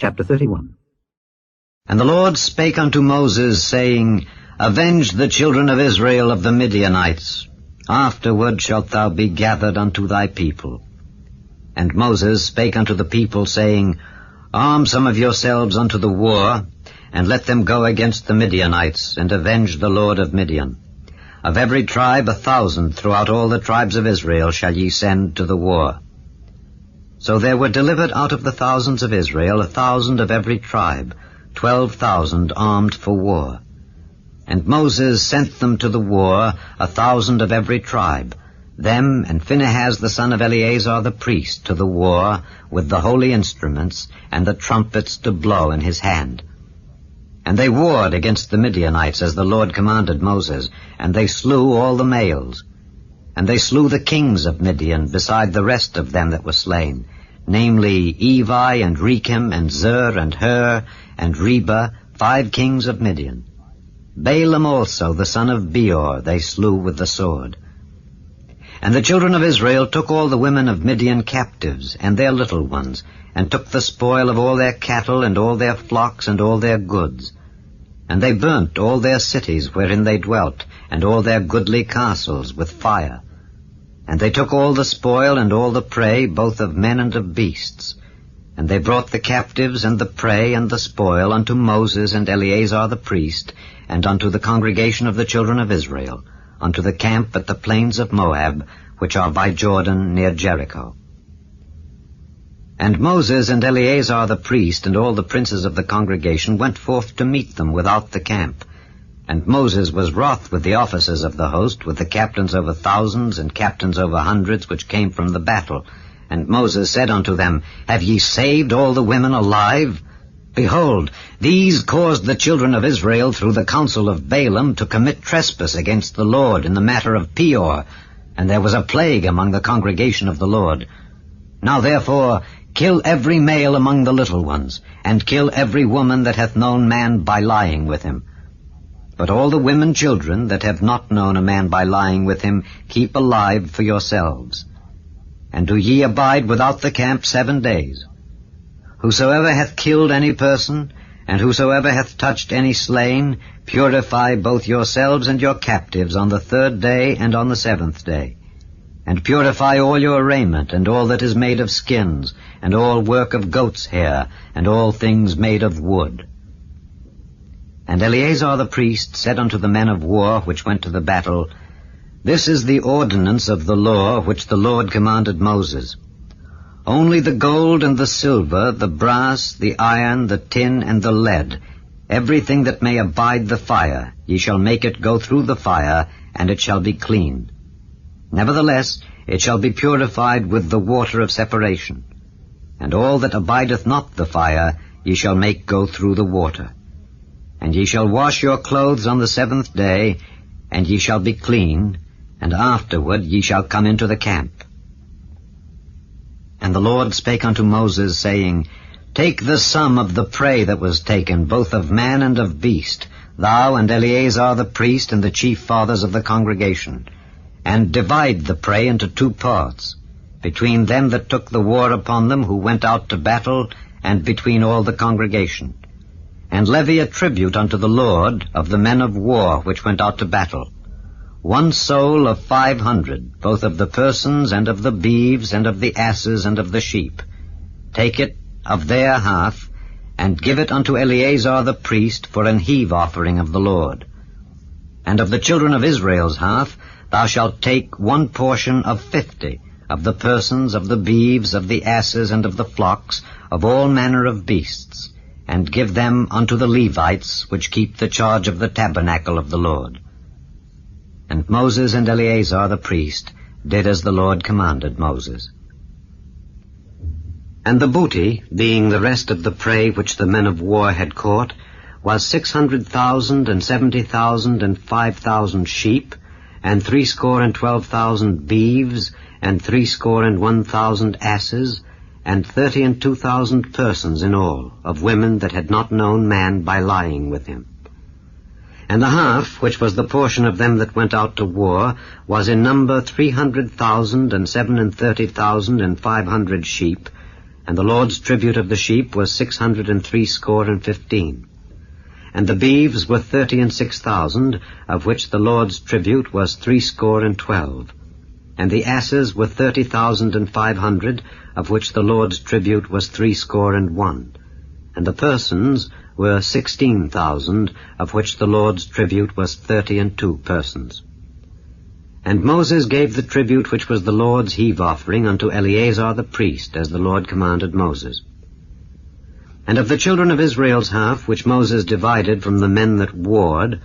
Chapter 31. And the Lord spake unto Moses, saying, Avenge the children of Israel of the Midianites. Afterward shalt thou be gathered unto thy people. And Moses spake unto the people, saying, Arm some of yourselves unto the war, and let them go against the Midianites, and avenge the Lord of Midian. Of every tribe 1,000 throughout all the tribes of Israel shall ye send to the war. So there were delivered out of the thousands of Israel 1,000 of every tribe, 12,000 armed for war. And Moses sent them to the war, 1,000 of every tribe, them and Phinehas the son of Eleazar the priest to the war, with the holy instruments, and the trumpets to blow in his hand. And they warred against the Midianites, as the Lord commanded Moses, and they slew all the males. And they slew the kings of Midian, beside the rest of them that were slain, namely Evi, and Rechem, and Zur, and Hur, and Reba, 5 kings of Midian. Balaam also, the son of Beor, they slew with the sword. And the children of Israel took all the women of Midian captives, and their little ones, and took the spoil of all their cattle, and all their flocks, and all their goods. And they burnt all their cities wherein they dwelt, and all their goodly castles with fire. And they took all the spoil and all the prey, both of men and of beasts. And they brought the captives and the prey and the spoil unto Moses and Eleazar the priest, and unto the congregation of the children of Israel, unto the camp at the plains of Moab, which are by Jordan near Jericho. And Moses and Eleazar the priest and all the princes of the congregation went forth to meet them without the camp. And Moses was wroth with the officers of the host, with the captains over thousands and captains over hundreds, which came from the battle. And Moses said unto them, Have ye saved all the women alive? Behold, these caused the children of Israel through the counsel of Balaam to commit trespass against the Lord in the matter of Peor, and there was a plague among the congregation of the Lord. Now therefore kill every male among the little ones, and kill every woman that hath known man by lying with him. But all the women children that have not known a man by lying with him, keep alive for yourselves. And do ye abide without the camp 7 days. Whosoever hath killed any person, and whosoever hath touched any slain, purify both yourselves and your captives on the 3rd day and on the 7th day. And purify all your raiment, and all that is made of skins, and all work of goat's hair, and all things made of wood. And Eleazar the priest said unto the men of war which went to the battle, This is the ordinance of the law which the Lord commanded Moses. Only the gold and the silver, the brass, the iron, the tin, and the lead, everything that may abide the fire, ye shall make it go through the fire, and it shall be clean. Nevertheless, it shall be purified with the water of separation. And all that abideth not the fire, ye shall make go through the water. And ye shall wash your clothes on the 7th day, and ye shall be clean, and afterward ye shall come into the camp. And the Lord spake unto Moses, saying, Take the sum of the prey that was taken, both of man and of beast, thou and Eleazar the priest and the chief fathers of the congregation, and divide the prey into 2 parts, between them that took the war upon them who went out to battle, and between all the congregation. And levy a tribute unto the Lord of the men of war which went out to battle, 1 soul of 500, both of the persons and of the beeves and of the asses and of the sheep. Take it of their half, and give it unto Eleazar the priest for an heave offering of the Lord. And of the children of Israel's half, thou shalt take 1 portion of 50, of the persons, of the beeves, of the asses, and of the flocks, of all manner of beasts, and give them unto the Levites, which keep the charge of the tabernacle of the Lord. And Moses and Eleazar the priest did as the Lord commanded Moses. And the booty, being the rest of the prey which the men of war had caught, was 600,000 and 70,000 and 5,000 sheep, and 62,000 beeves, and 61,000 asses, and 32,000 persons in all, of women that had not known man by lying with him. And the half, which was the portion of them that went out to war, was in number 300,000 and 37,500 sheep, And the Lord's tribute of the sheep was 660. And the beeves were 36,000, of which the Lord's tribute was 12. And the asses were 30,500, of which the Lord's tribute was 61. And the persons were 16,000, of which the Lord's tribute was 32 persons. And Moses gave the tribute which was the Lord's heave offering unto Eleazar the priest, as the Lord commanded Moses. And of the children of Israel's half, which Moses divided from the men that warred,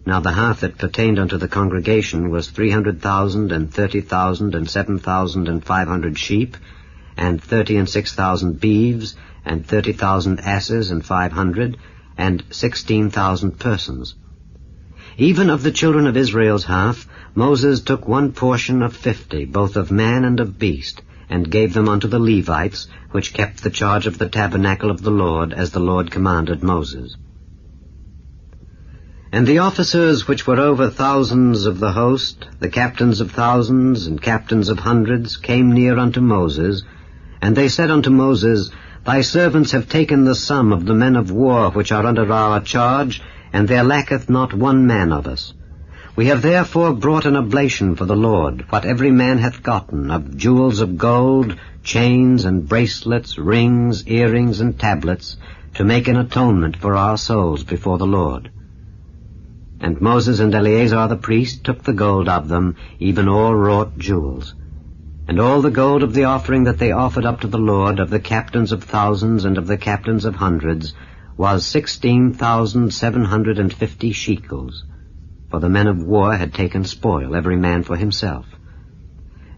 now the half that pertained unto the congregation was 300,000, and 30,000, and 7,500 sheep, and 36,000 beeves, and 30,000 asses, and 500, and 16,000 persons. Even of the children of Israel's half, Moses took one portion of 50, both of man and of beast, and gave them unto the Levites, which kept the charge of the tabernacle of the Lord, as the Lord commanded Moses. And the officers which were over thousands of the host, the captains of thousands and captains of hundreds, came near unto Moses, and they said unto Moses, Thy servants have taken the sum of the men of war which are under our charge, and there lacketh not one man of us. We have therefore brought an oblation for the Lord, what every man hath gotten, of jewels of gold, chains and bracelets, rings, earrings, and tablets, to make an atonement for our souls before the Lord. And Moses and Eleazar the priest took the gold of them, even all wrought jewels. And all the gold of the offering that they offered up to the Lord, of the captains of thousands and of the captains of hundreds, was 16,750 shekels. For the men of war had taken spoil, every man for himself.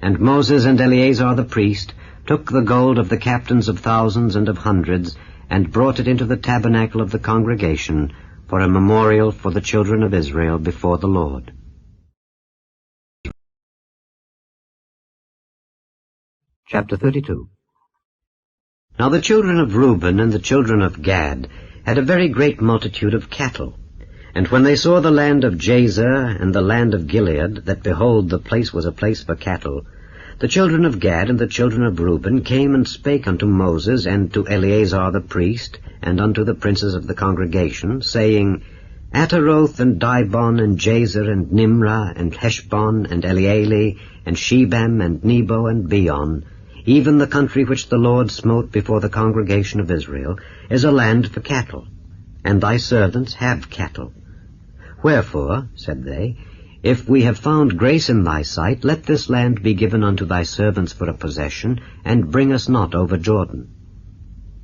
And Moses and Eleazar the priest took the gold of the captains of thousands and of hundreds, and brought it into the tabernacle of the congregation, for a memorial for the children of Israel before the Lord. Chapter 32. Now the children of Reuben and the children of Gad had a very great multitude of cattle. And when they saw the land of Jazer and the land of Gilead, that behold, the place was a place for cattle, the children of Gad and the children of Reuben came and spake unto Moses and to Eleazar the priest, and unto the princes of the congregation, saying, Ataroth and Dibon and Jazer and Nimrah and Heshbon and Elealeh and Shebam and Nebo and Beon, even the country which the Lord smote before the congregation of Israel, is a land for cattle, and thy servants have cattle. Wherefore, said they, if we have found grace in thy sight, let this land be given unto thy servants for a possession, and bring us not over Jordan.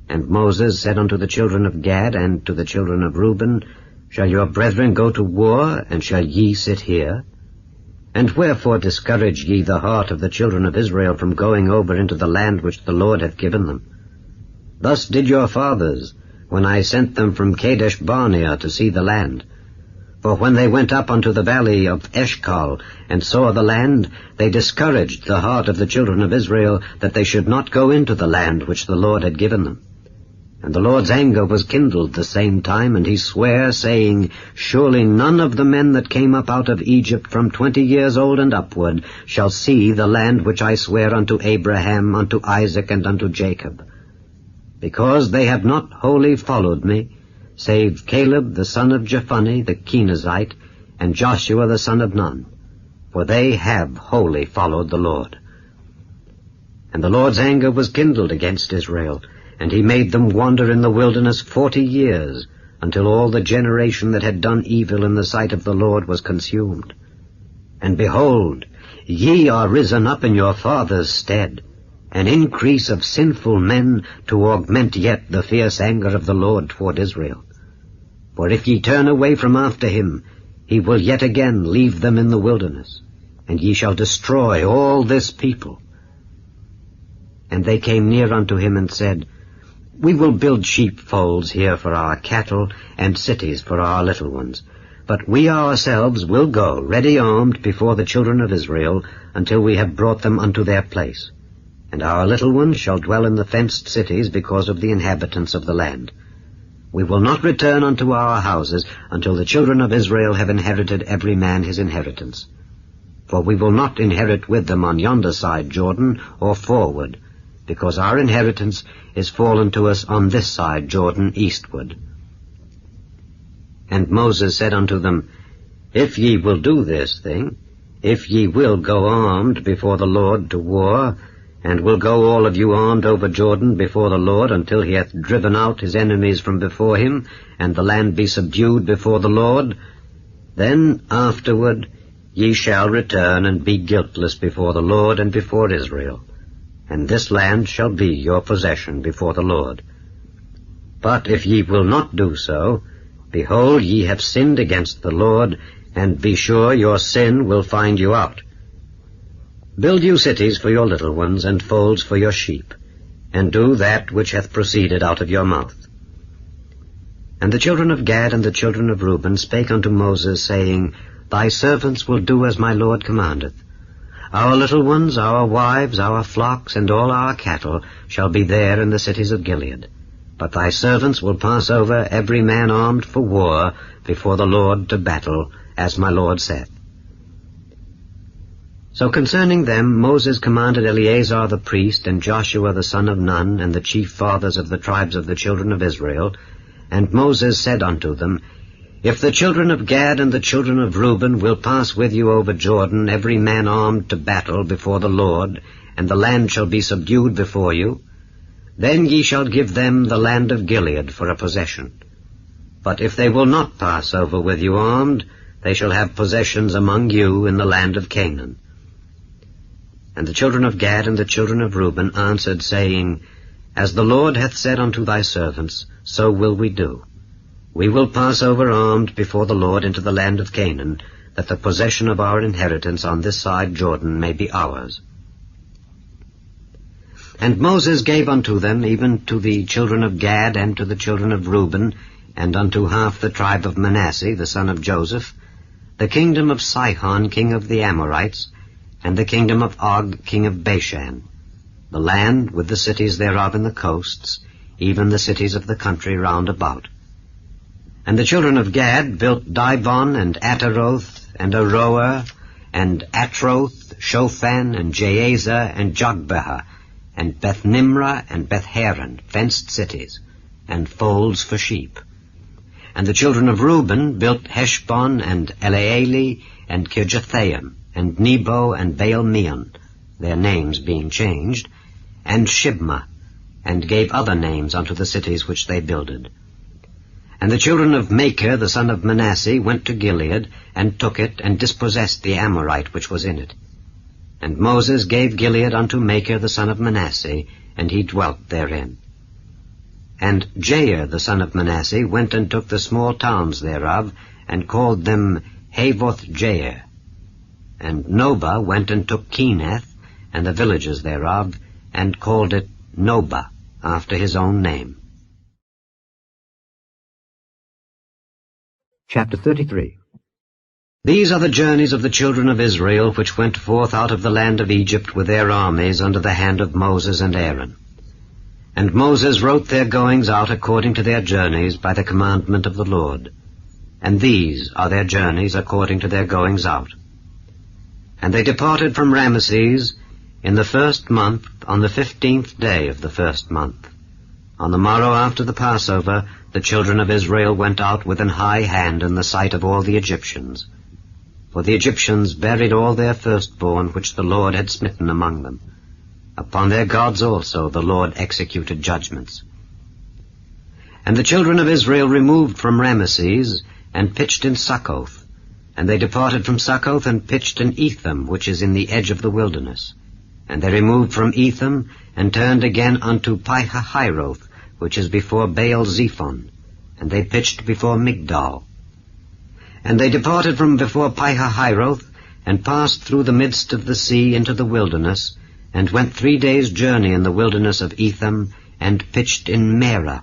And Moses said unto the children of Gad and to the children of Reuben, Shall your brethren go to war, and shall ye sit here? And wherefore discourage ye the heart of the children of Israel from going over into the land which the Lord hath given them? Thus did your fathers, when I sent them from Kadesh Barnea to see the land. For when they went up unto the valley of Eshcol, and saw the land, they discouraged the heart of the children of Israel, that they should not go into the land which the Lord had given them. And the Lord's anger was kindled the same time, and he sware, saying, Surely none of the men that came up out of Egypt from 20 years old and upward shall see the land which I swear unto Abraham, unto Isaac, and unto Jacob. Because they have not wholly followed me, save Caleb the son of Jephunneh the Kenizzite, and Joshua the son of Nun, for they have wholly followed the Lord. And the Lord's anger was kindled against Israel, and he made them wander in the wilderness 40 years, until all the generation that had done evil in the sight of the Lord was consumed. And behold, ye are risen up in your fathers' stead, an increase of sinful men, to augment yet the fierce anger of the Lord toward Israel. For if ye turn away from after him, he will yet again leave them in the wilderness, and ye shall destroy all this people. And they came near unto him and said, We will build sheepfolds here for our cattle, and cities for our little ones. But we ourselves will go, ready armed, before the children of Israel, until we have brought them unto their place. And our little ones shall dwell in the fenced cities because of the inhabitants of the land. We will not return unto our houses until the children of Israel have inherited every man his inheritance. For we will not inherit with them on yonder side Jordan, or forward, because our inheritance is fallen to us on this side Jordan eastward. And Moses said unto them, If ye will do this thing, if ye will go armed before the Lord to war, and will go all of you armed over Jordan before the Lord until he hath driven out his enemies from before him, and the land be subdued before the Lord, then afterward ye shall return and be guiltless before the Lord and before Israel, and this land shall be your possession before the Lord. But if ye will not do so, behold, ye have sinned against the Lord, and be sure your sin will find you out. Build you cities for your little ones, and folds for your sheep, and do that which hath proceeded out of your mouth. And the children of Gad and the children of Reuben spake unto Moses, saying, Thy servants will do as my Lord commandeth. Our little ones, our wives, our flocks, and all our cattle shall be there in the cities of Gilead. But thy servants will pass over, every man armed for war, before the Lord to battle, as my Lord saith. So concerning them Moses commanded Eleazar the priest, and Joshua the son of Nun, and the chief fathers of the tribes of the children of Israel. And Moses said unto them, If the children of Gad and the children of Reuben will pass with you over Jordan, every man armed to battle before the Lord, and the land shall be subdued before you, then ye shall give them the land of Gilead for a possession. But if they will not pass over with you armed, they shall have possessions among you in the land of Canaan. And the children of Gad and the children of Reuben answered, saying, As the Lord hath said unto thy servants, so will we do. We will pass over armed before the Lord into the land of Canaan, that the possession of our inheritance on this side Jordan may be ours. And Moses gave unto them, even to the children of Gad and to the children of Reuben, and unto half the tribe of Manasseh, the son of Joseph, the kingdom of Sihon, king of the Amorites, and the kingdom of Og, king of Bashan, the land with the cities thereof in the coasts, even the cities of the country round about. And the children of Gad built Dibon, and Ataroth, and Aroer, and Atroth, Shophan, and Jazer, and Jogbehah, and Beth-Nimrah, and Beth-Haran, fenced cities, and folds for sheep. And the children of Reuben built Heshbon, and Elealeh, and Kirjathaim, and Nebo, and Baal-meon, their names being changed, and Shibmah, and gave other names unto the cities which they builded. And the children of Machir, the son of Manasseh, went to Gilead, and took it, and dispossessed the Amorite which was in it. And Moses gave Gilead unto Machir the son of Manasseh, and he dwelt therein. And Jair the son of Manasseh went and took the small towns thereof, and called them Havoth-Jair. And Nobah went and took Kenath, and the villages thereof, and called it Nobah, after his own name. Chapter 33. These are the journeys of the children of Israel, which went forth out of the land of Egypt with their armies under the hand of Moses and Aaron. And Moses wrote their goings out according to their journeys by the commandment of the Lord. And these are their journeys according to their goings out. And they departed from Ramesses in the 1st month, on the 15th day of the 1st month. On the morrow after the Passover, the children of Israel went out with an high hand in the sight of all the Egyptians. For the Egyptians buried all their firstborn which the Lord had smitten among them. Upon their gods also the Lord executed judgments. And the children of Israel removed from Ramesses, and pitched in Succoth. And they departed from Succoth, and pitched in Etham, which is in the edge of the wilderness. And they removed from Etham, and turned again unto Pihahiroth, which is before Baal-Zephon. And they pitched before Migdal. And they departed from before Pihahiroth, and passed through the midst of the sea into the wilderness, and went 3 days' journey in the wilderness of Etham, and pitched in Merah.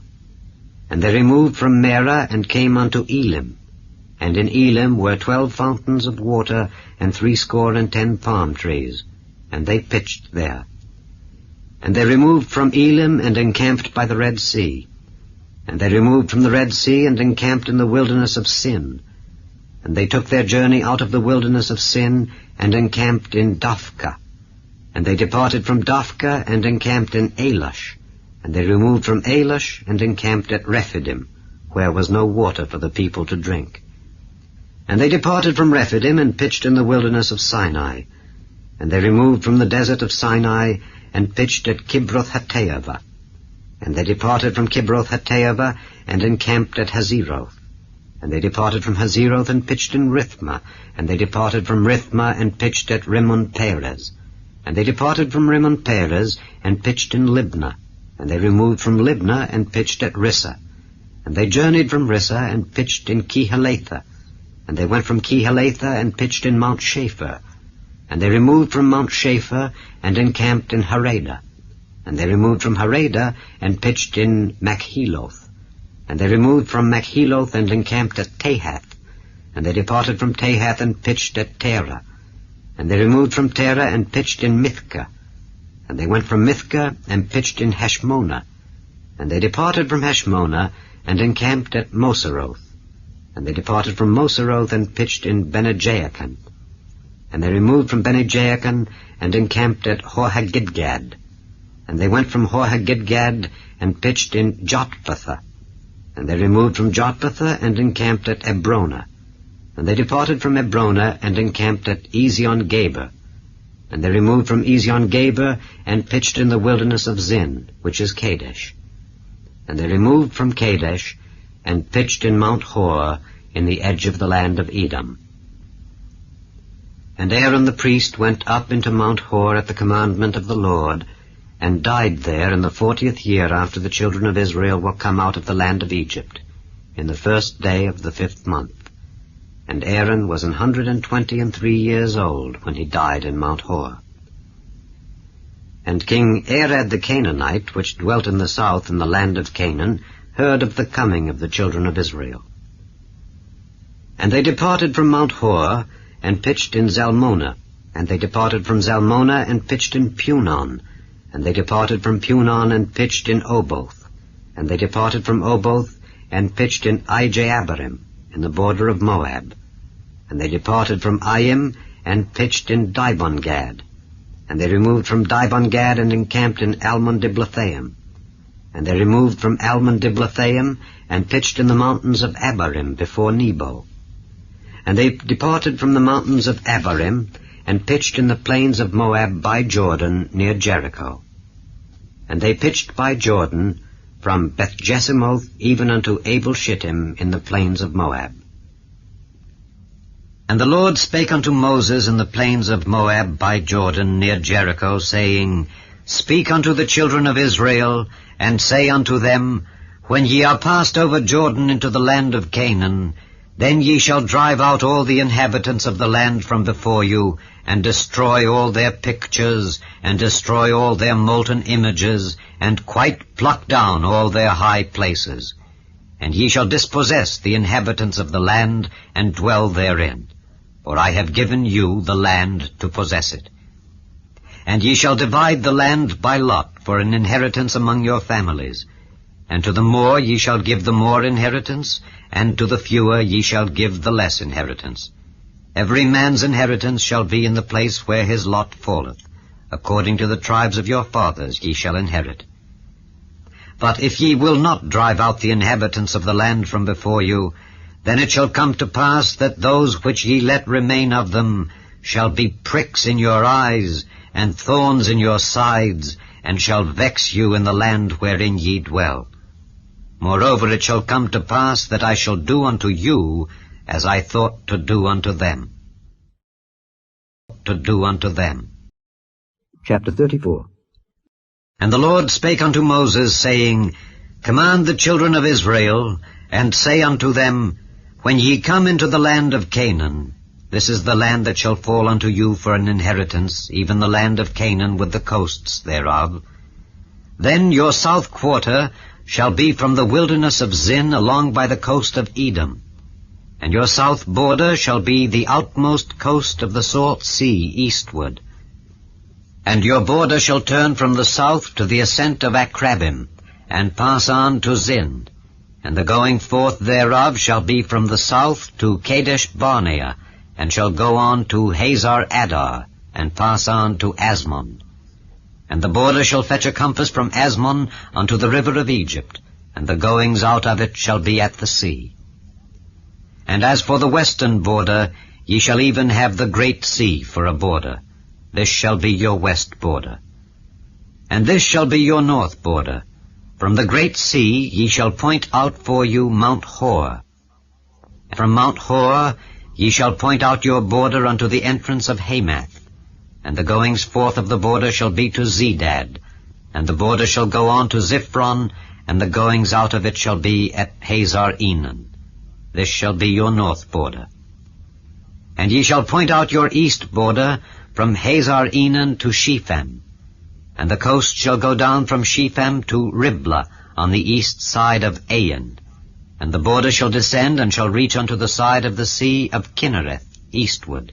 And they removed from Merah, and came unto Elim. And in Elim were 12 fountains of water, and 70 palm trees, and they pitched there. And they removed from Elim, and encamped by the Red Sea. And they removed from the Red Sea, and encamped in the wilderness of Sin. And they took their journey out of the wilderness of Sin, and encamped in Dophkah. And they departed from Dophka and encamped in Elash. And they removed from Elash and encamped at Rephidim, where was no water for the people to drink. And they departed from Rephidim and pitched in the wilderness of Sinai. And they removed from the desert of Sinai and pitched at Kibroth-Hattaavah. And they departed from Kibroth-Hattaavah and encamped at Hazeroth. And they departed from Hazeroth and pitched in Rithmah. And they departed from Rithmah and pitched at Rimmon-Perez. And they departed from Rimmon-Perez and pitched in Libnah. And they removed from Libnah and pitched at Rissah. And they journeyed from Rissah and pitched in Kehelatha. And they went from Kehelatha and pitched in Mount Shapher. And they removed from Mount Shapher and encamped in Harada. And they removed from Harada and pitched in Machheloth. And they removed from Machheloth and encamped at Tahath. And they departed from Tahath and pitched at Terah. And they removed from Terah and pitched in Mithka. And they went from Mithka and pitched in Heshmonah. And they departed from Heshmonah and encamped at Moseroth. And they departed from Moseroth and pitched in Bene-Jaakan. And they removed from Bene-Jaakan and encamped at Hor-Haggidgad. And they went from Hor-Haggidgad and pitched in Jotbatha. And they removed from Jotbatha and encamped at Ebrona. And they departed from Ebrona and encamped at Ezion-Geber. And they removed from Ezion-Geber and pitched in the wilderness of Zin, which is Kadesh. And they removed from Kadesh and pitched in Mount Hor in the edge of the land of Edom. And Aaron the priest went up into Mount Hor at the commandment of the Lord, and died there in the 40th year after the children of Israel were come out of the land of Egypt, in the 1st day of the 5th month. And Aaron was 123 years old when he died in Mount Hor. And King Arad the Canaanite, which dwelt in the south in the land of Canaan, heard of the coming of the children of Israel. And they departed from Mount Hor, and pitched in Zalmonah. And they departed from Zalmonah, and pitched in Punon. And they departed from Punon, and pitched in Oboth. And they departed from Oboth, and pitched in Ijeabarim, in the border of Moab. And they departed from Ayim, and pitched in Dibon-Gad. And they removed from Dibon-Gad, and encamped in Almon-Diblathaim. And they removed from Almon-Diblathaim, and pitched in the mountains of Abarim before Nebo. And they departed from the mountains of Abarim, and pitched in the plains of Moab by Jordan, near Jericho. And they pitched by Jordan, from Beth-Jesimoth even unto Abel-Shittim in the plains of Moab. And the Lord spake unto Moses in the plains of Moab by Jordan, near Jericho, saying, Speak unto the children of Israel, and say unto them, When ye are passed over Jordan into the land of Canaan, then ye shall drive out all the inhabitants of the land from before you, and destroy all their pictures, and destroy all their molten images, and quite pluck down all their high places. And ye shall dispossess the inhabitants of the land, and dwell therein. For I have given you the land to possess it. And ye shall divide the land by lot for an inheritance among your families. And to the more ye shall give the more inheritance, and to the fewer ye shall give the less inheritance. Every man's inheritance shall be in the place where his lot falleth. According to the tribes of your fathers ye shall inherit. But if ye will not drive out the inhabitants of the land from before you, then it shall come to pass that those which ye let remain of them shall be pricks in your eyes, and thorns in your sides, and shall vex you in the land wherein ye dwell. Moreover, it shall come to pass that I shall do unto you as I thought to do unto them. Chapter 34. And the Lord spake unto Moses, saying, Command the children of Israel, and say unto them, When ye come into the land of Canaan, this is the land that shall fall unto you for an inheritance, even the land of Canaan with the coasts thereof. Then your south quarter shall be from the wilderness of Zin along by the coast of Edom. And your south border shall be the outmost coast of the salt sea eastward. And your border shall turn from the south to the ascent of Akrabim, and pass on to Zin. And the going forth thereof shall be from the south to Kadesh Barnea, and shall go on to Hazar Adar, and pass on to Asmon. And the border shall fetch a compass from Asmon unto the river of Egypt, and the goings out of it shall be at the sea. And as for the western border, ye shall even have the great sea for a border. This shall be your west border. And this shall be your north border. From the great sea ye shall point out for you Mount Hor. And from Mount Hor ye shall point out your border unto the entrance of Hamath. And the goings forth of the border shall be to Zedad. And the border shall go on to Ziphron, and the goings out of it shall be at Hazar Enan. This shall be your north border. And ye shall point out your east border from Hazar Enan to Shephem. And the coast shall go down from Shephem to Riblah on the east side of Ain. And the border shall descend and shall reach unto the side of the sea of Kinnereth eastward.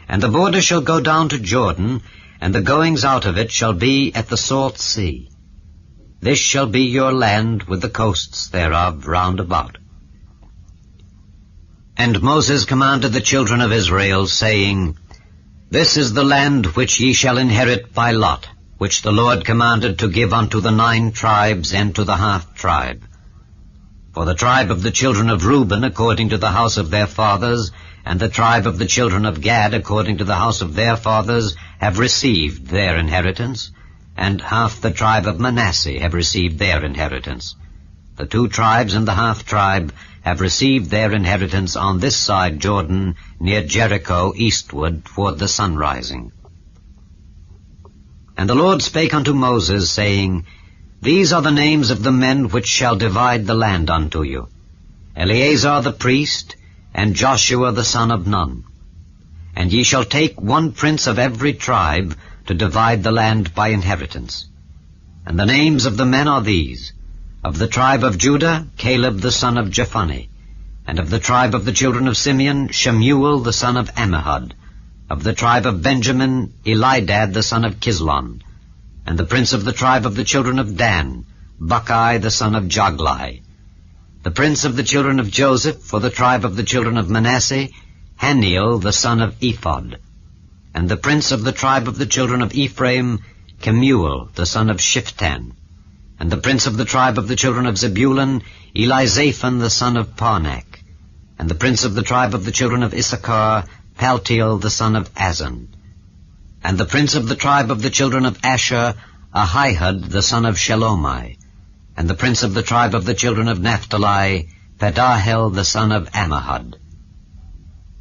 And the border shall go down to Jordan, and the goings out of it shall be at the salt sea. This shall be your land with the coasts thereof round about. And Moses commanded the children of Israel, saying, This is the land which ye shall inherit by lot, which the Lord commanded to give unto the 9 tribes and to the half-tribe. For the tribe of the children of Reuben according to the house of their fathers, and the tribe of the children of Gad according to the house of their fathers, have received their inheritance, and half the tribe of Manasseh have received their inheritance. The 2 tribes and the half-tribe have received their inheritance on this side Jordan, near Jericho, eastward, toward the sunrising. And the Lord spake unto Moses, saying, These are the names of the men which shall divide the land unto you, Eleazar the priest, and Joshua the son of Nun. And ye shall take 1 prince of every tribe to divide the land by inheritance. And the names of the men are these: of the tribe of Judah, Caleb the son of Jephunneh; and of the tribe of the children of Simeon, Shemuel the son of Ammihud; of the tribe of Benjamin, Elidad the son of Kislon; and the prince of the tribe of the children of Dan, Buckai the son of Joglai; the prince of the children of Joseph, for the tribe of the children of Manasseh, Haniel the son of Ephod; and the prince of the tribe of the children of Ephraim, Kemuel the son of Shiftan; and the prince of the tribe of the children of Zebulun, Elizaphan the son of Parnak; and the prince of the tribe of the children of Issachar, Paltiel the son of Azan; and the prince of the tribe of the children of Asher, Ahihud the son of Shelomai; and the prince of the tribe of the children of Naphtali, Pedahel the son of Ammihud.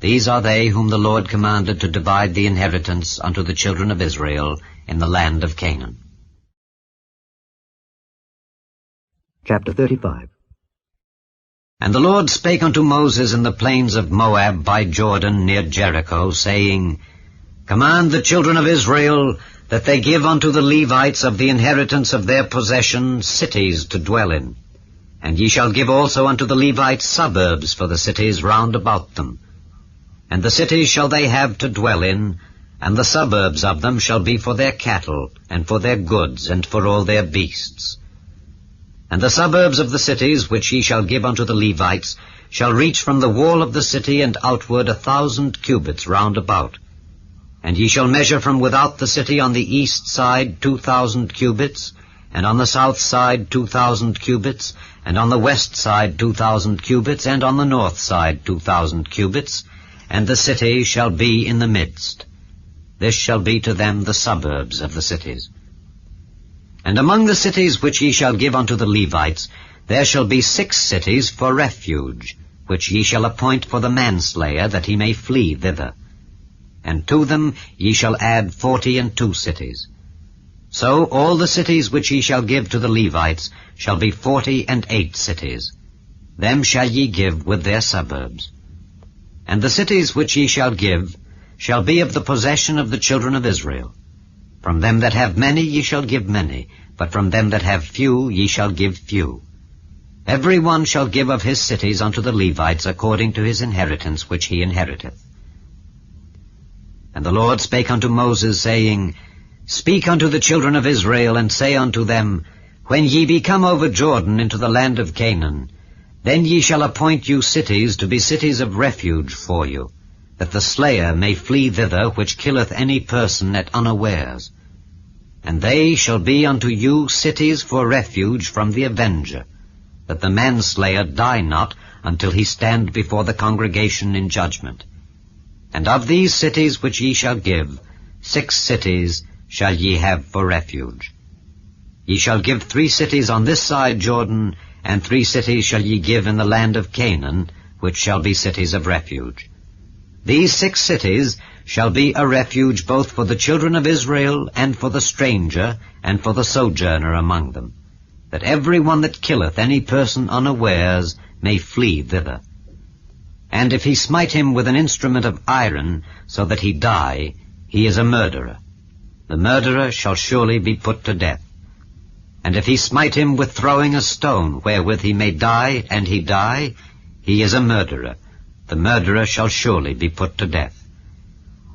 These are they whom the Lord commanded to divide the inheritance unto the children of Israel in the land of Canaan. Chapter 35. And the Lord spake unto Moses in the plains of Moab by Jordan near Jericho, saying, Command the children of Israel that they give unto the Levites of the inheritance of their possession cities to dwell in. And ye shall give also unto the Levites suburbs for the cities round about them. And the cities shall they have to dwell in, and the suburbs of them shall be for their cattle, and for their goods, and for all their beasts. And the suburbs of the cities which ye shall give unto the Levites shall reach from the wall of the city and outward 1,000 cubits round about. And ye shall measure from without the city on the east side 2,000 cubits, and on the south side 2,000 cubits, and on the west side 2,000 cubits, and on the north side 2,000 cubits, and the city shall be in the midst. This shall be to them the suburbs of the cities. And among the cities which ye shall give unto the Levites, there shall be 6 cities for refuge, which ye shall appoint for the manslayer, that he may flee thither. And to them ye shall add 42 cities. So all the cities which ye shall give to the Levites shall be 48 cities. Them shall ye give with their suburbs. And the cities which ye shall give shall be of the possession of the children of Israel. From them that have many ye shall give many, but from them that have few ye shall give few. Every one shall give of his cities unto the Levites according to his inheritance which he inheriteth. And the Lord spake unto Moses, saying, Speak unto the children of Israel, and say unto them, When ye be come over Jordan into the land of Canaan, then ye shall appoint you cities to be cities of refuge for you, that the slayer may flee thither which killeth any person at unawares. And they shall be unto you cities for refuge from the avenger, that the manslayer die not until he stand before the congregation in judgment. And of these cities which ye shall give, 6 cities shall ye have for refuge. Ye shall give 3 cities on this side Jordan, and 3 cities shall ye give in the land of Canaan, which shall be cities of refuge. These 6 cities shall be a refuge both for the children of Israel, and for the stranger, and for the sojourner among them, that every one that killeth any person unawares may flee thither. And if he smite him with an instrument of iron, so that he die, he is a murderer. The murderer shall surely be put to death. And if he smite him with throwing a stone, wherewith he may die, and he die, he is a murderer. The murderer shall surely be put to death.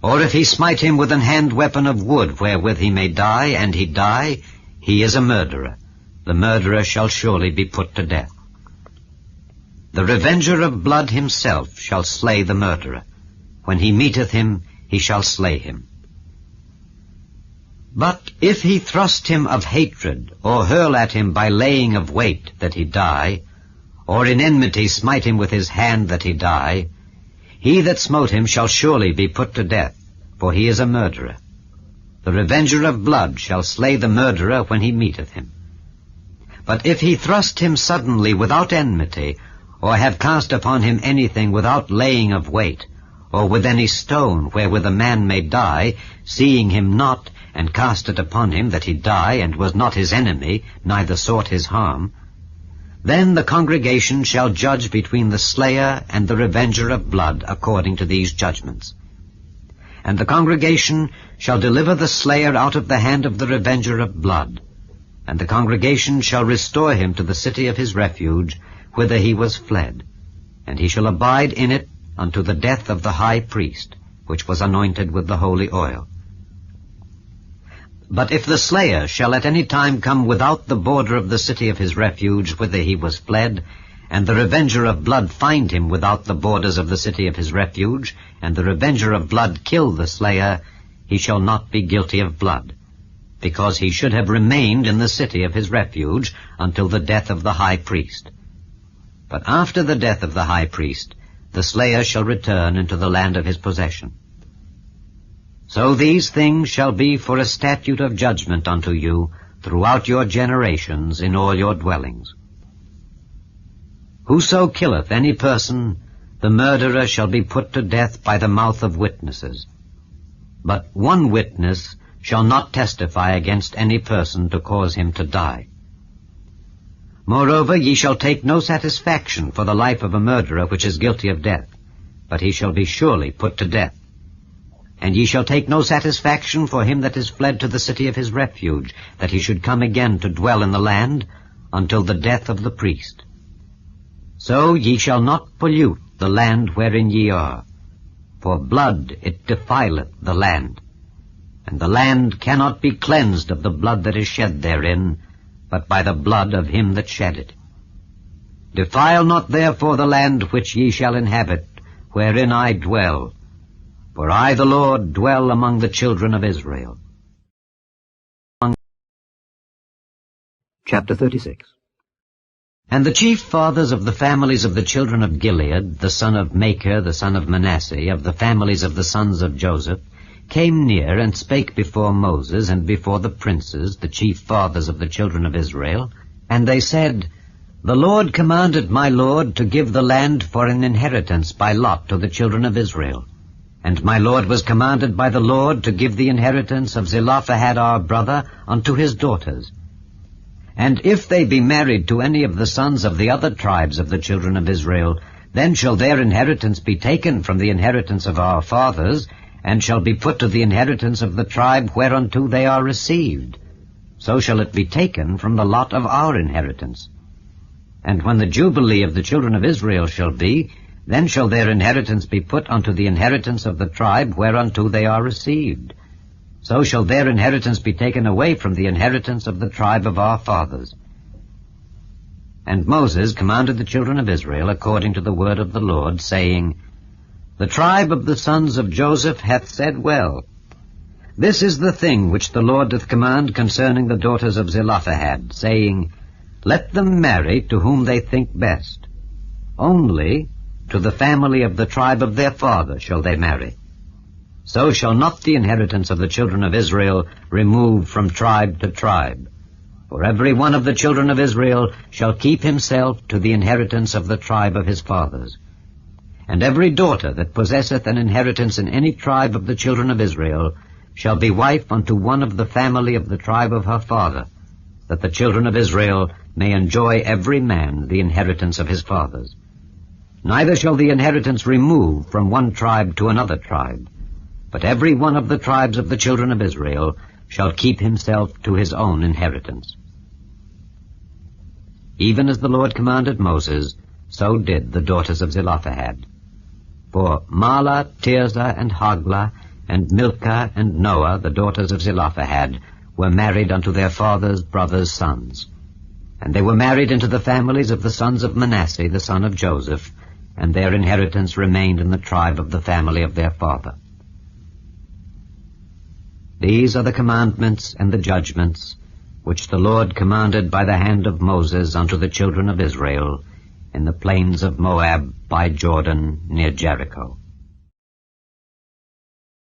Or if he smite him with an hand weapon of wood, wherewith he may die, and he die, he is a murderer. The murderer shall surely be put to death. The revenger of blood himself shall slay the murderer. When he meeteth him, he shall slay him. But if he thrust him of hatred, or hurl at him by laying of weight, that he die, or in enmity smite him with his hand, that he die, he that smote him shall surely be put to death, for he is a murderer. The revenger of blood shall slay the murderer when he meeteth him. But if he thrust him suddenly without enmity, or have cast upon him anything without laying of weight, or with any stone wherewith a man may die, seeing him not, and cast it upon him that he die, and was not his enemy, neither sought his harm, then the congregation shall judge between the slayer and the revenger of blood according to these judgments. And the congregation shall deliver the slayer out of the hand of the revenger of blood, and the congregation shall restore him to the city of his refuge, whither he was fled, and he shall abide in it unto the death of the high priest, which was anointed with the holy oil. But if the slayer shall at any time come without the border of the city of his refuge, whither he was fled, and the revenger of blood find him without the borders of the city of his refuge, and the revenger of blood kill the slayer, he shall not be guilty of blood, because he should have remained in the city of his refuge until the death of the high priest. But after the death of the high priest, the slayer shall return into the land of his possession. So these things shall be for a statute of judgment unto you throughout your generations in all your dwellings. Whoso killeth any person, the murderer shall be put to death by the mouth of witnesses. But one witness shall not testify against any person to cause him to die. Moreover, ye shall take no satisfaction for the life of a murderer which is guilty of death, but he shall be surely put to death. And ye shall take no satisfaction for him that is fled to the city of his refuge, that he should come again to dwell in the land, until the death of the priest. So ye shall not pollute the land wherein ye are, for blood it defileth the land, and the land cannot be cleansed of the blood that is shed therein, but by the blood of him that shed it. Defile not therefore the land which ye shall inhabit, wherein I dwell, for I, the Lord, dwell among the children of Israel. Chapter 36. And the chief fathers of the families of the children of Gilead, the son of Machir, the son of Manasseh, of the families of the sons of Joseph, came near and spake before Moses and before the princes, the chief fathers of the children of Israel. And they said, The Lord commanded my Lord to give the land for an inheritance by lot to the children of Israel. And my Lord was commanded by the Lord to give the inheritance of Zelophehad our brother unto his daughters. And if they be married to any of the sons of the other tribes of the children of Israel, then shall their inheritance be taken from the inheritance of our fathers, and shall be put to the inheritance of the tribe whereunto they are received. So shall it be taken from the lot of our inheritance. And when the jubilee of the children of Israel shall be, then shall their inheritance be put unto the inheritance of the tribe whereunto they are received. So shall their inheritance be taken away from the inheritance of the tribe of our fathers. And Moses commanded the children of Israel according to the word of the Lord, saying, The tribe of the sons of Joseph hath said well, This is the thing which the Lord doth command concerning the daughters of Zelophehad, saying, Let them marry to whom they think best. Only to the family of the tribe of their father shall they marry. So shall not the inheritance of the children of Israel remove from tribe to tribe. For every one of the children of Israel shall keep himself to the inheritance of the tribe of his fathers. And every daughter that possesseth an inheritance in any tribe of the children of Israel shall be wife unto one of the family of the tribe of her father, that the children of Israel may enjoy every man the inheritance of his fathers. Neither shall the inheritance remove from one tribe to another tribe, but every one of the tribes of the children of Israel shall keep himself to his own inheritance. Even as the Lord commanded Moses, so did the daughters of Zelophehad. For Mahlah, Tirzah, and Hoglah, and Milcah, and Noah, the daughters of Zelophehad, were married unto their father's brothers' sons. And they were married into the families of the sons of Manasseh, the son of Joseph, and their inheritance remained in the tribe of the family of their father. These are the commandments and the judgments which the Lord commanded by the hand of Moses unto the children of Israel in the plains of Moab by Jordan near Jericho.